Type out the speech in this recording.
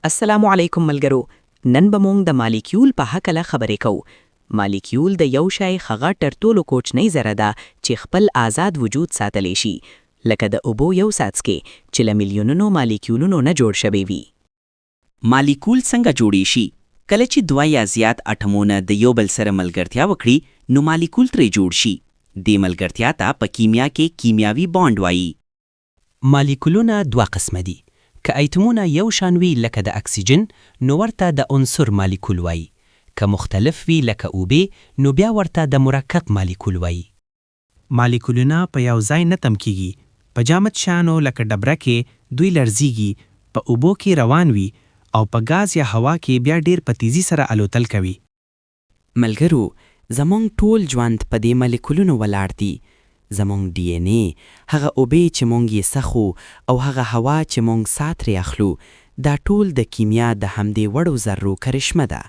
السلام علیکم ملګرو. نن به موږ د مالیکیول په هکله خبرې کوو. مالیکیول د یو شی هغه تر ټولو کوچنۍ ذره ده چې خپل آزاد وجود ساتلی شي، لکه د اوبو یو څاڅکی چې له میلیونونو مالیکیولونو نه جوړ شوی وي. مالیکول څنګه جوړی شي؟ کله چې دوه یا زیات اټمونه د یو بل سره ملګرتیا وکړي، نو مالیکول ترې جوړ شي. دې ملګرتیا ته په کیمیا کې کیمیاوي بانډ وایي. مالیکولونه دوه قسمه دي. که ایتمونه یو شان وي لکه د اکسیجن، نو ورته د عنصر مالیکول وایي. که مختلف وي لکه اوبې، نو بیا ورته د مرکب مالیکول وایي. مالیکولونه په یو ځای نه تم کیږي. په جامد شیانو لکه ډبره کې دوی لړزیږي، په اوبو کې روان وي او په غاز یا هوا کې بیا ډیر په تیزی سره الوتل کوي. ملګرو، زمونږ ټول ژوند په دې مالیکولونو ولاړ دی. زمونږ ډي ان اے، هغه اوبې چې مونږ یې څښو او هغه هوا چې مونږ ساه ترې اخلو، دا ټول د کیمیا د همدې وړو ذرو کرشمه ده.